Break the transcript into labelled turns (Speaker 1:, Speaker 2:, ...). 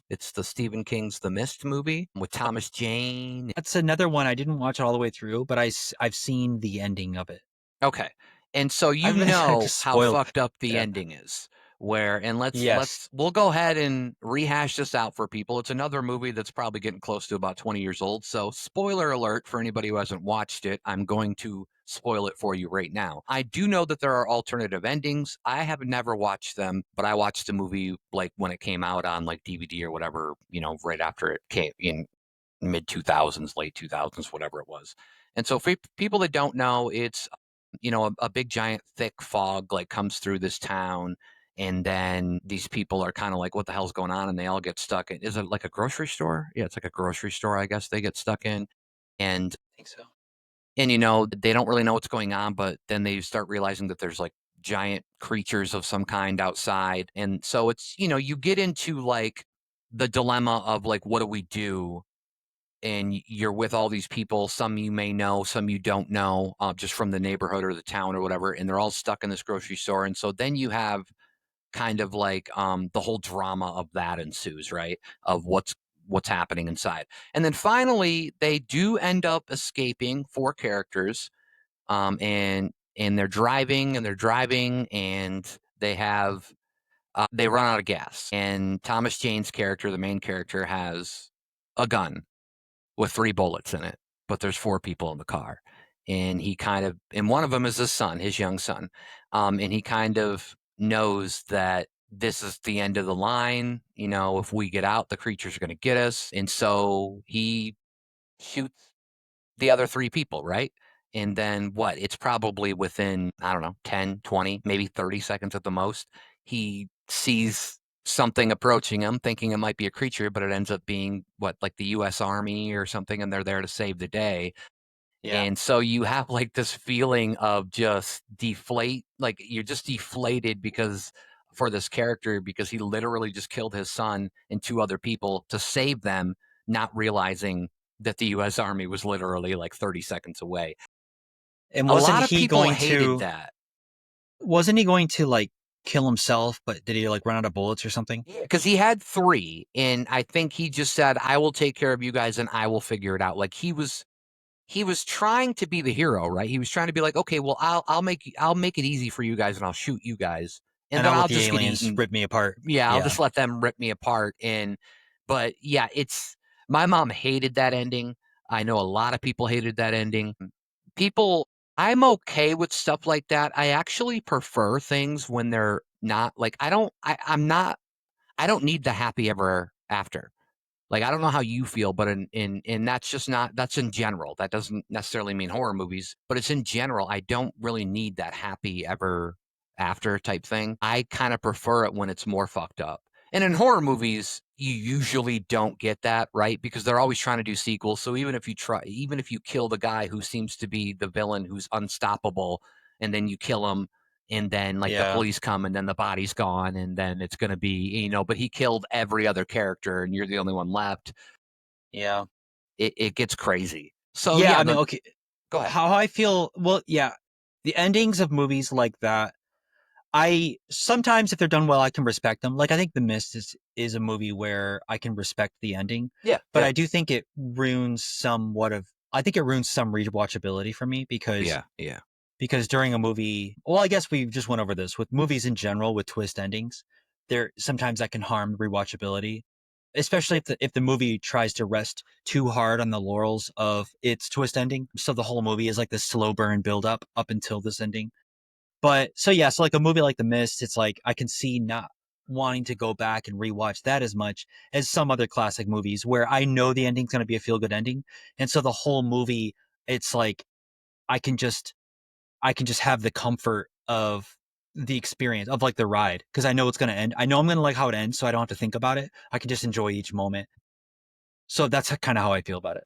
Speaker 1: It's the Stephen King's The Mist movie with Thomas Jane.
Speaker 2: That's another one I didn't watch it all the way through, but I've seen the ending of it.
Speaker 1: Okay. And so you
Speaker 2: I've been
Speaker 1: know
Speaker 2: just
Speaker 1: how
Speaker 2: spoiled.
Speaker 1: fucked up the
Speaker 2: Yeah.
Speaker 1: ending is. Where and
Speaker 2: Yes.
Speaker 1: we'll go ahead and rehash this out for people. It's another movie that's probably getting close to about 20 years old. So spoiler alert for anybody who hasn't watched it. I'm going to spoil it for you right now. I do know that there are alternative endings. I have never watched them, but I watched the movie like when it came out on like DVD or whatever, right after it came in mid 2000s, late 2000s, whatever it was. And so for people that don't know, it's a big giant thick fog like comes through this town, and then these people are kind of like, what the hell's going on? And they all get stuck in, is it like a grocery store? Yeah, it's like a grocery store, I guess they get stuck in. And
Speaker 2: I think so.
Speaker 1: they don't really know what's going on, but then they start realizing that there's like giant creatures of some kind outside. And so it's, you get into like the dilemma of like, what do we do? And you're with all these people. Some you may know, some you don't know, just from the neighborhood or the town or whatever. And they're all stuck in this grocery store. And so then you have kind of like the whole drama of that ensues, right? Of what's happening inside. And then finally, they do end up escaping, four characters, and they're driving, and they run out of gas. And Thomas Jane's character, the main character, has a gun with 3 bullets in it, but there's 4 people in the car. And one of them is his son, his young son. And he kind of knows that this is the end of the line. If we get out, the creatures are going to get us. And so he shoots the other 3 people, right? And then what? It's probably within, I don't know, 10, 20, maybe 30 seconds at the most. He sees something approaching him, thinking it might be a creature, but it ends up being what, like the US Army or something, and they're there to save the day.
Speaker 2: Yeah.
Speaker 1: And so you have like this feeling of just like you're just deflated because for this character, because he literally just killed his son and 2 other people to save them, not realizing that the US Army was literally like 30 seconds away.
Speaker 2: And
Speaker 1: A lot of people hated that.
Speaker 2: wasn't he going to like kill himself, but did he like run out of bullets or something?
Speaker 1: Because he had 3, and I think he just said, I will take care of you guys and I will figure it out. Like he was trying to be the hero, right? He was trying to be like, okay, well, I'll make it easy for you guys and I'll shoot you guys, and
Speaker 2: And
Speaker 1: then
Speaker 2: I'll
Speaker 1: I'll
Speaker 2: let the
Speaker 1: just get
Speaker 2: aliens
Speaker 1: eaten.
Speaker 2: rip me apart.
Speaker 1: Yeah, I'll
Speaker 2: Yeah.
Speaker 1: just let them rip me apart. But yeah, it's my mom hated that ending. I know a lot of people hated that ending. People, I'm okay with stuff like that. I actually prefer things when they're not like I'm not I don't need the happy ever after. Like, I don't know how you feel, but in that's just not that's in general. That doesn't necessarily mean horror movies, but it's in general. I don't really need that happy ever after type thing. I kind of prefer it when it's more fucked up. And in horror movies, you usually don't get that, right? Because they're always trying to do sequels. So even if you kill the guy who seems to be the villain who's unstoppable, and then you kill him, and then like the
Speaker 2: Yeah.
Speaker 1: police come and then the body's gone, and then it's going to be, but he killed every other character and you're the only one left.
Speaker 2: Yeah.
Speaker 1: It gets crazy. So
Speaker 2: Yeah.
Speaker 1: yeah,
Speaker 2: I mean, okay.
Speaker 1: go ahead.
Speaker 2: How I feel, well, yeah. The endings of movies like that, I sometimes, if they're done well, I can respect them. Like I think The Mist is a movie where I can respect the ending,
Speaker 1: Yeah,
Speaker 2: but
Speaker 1: yeah,
Speaker 2: I do think it ruins somewhat of. I think it ruins some rewatchability for me because
Speaker 1: yeah, yeah,
Speaker 2: during a movie, well, I guess we just went over this with movies in general with twist endings. There sometimes that can harm rewatchability, especially if the movie tries to rest too hard on the laurels of its twist ending. So the whole movie is like this slow burn build up until this ending. But so yeah, so like a movie like The Mist, it's like I can see not wanting to go back and rewatch that as much as some other classic movies where I know the ending's going to be a feel good ending. And so the whole movie, it's like I can just have the comfort of the experience of like the ride because I know it's going to end. I know I'm going to like how it ends, so I don't have to think about it. I can just enjoy each moment. So that's kind of how I feel about it.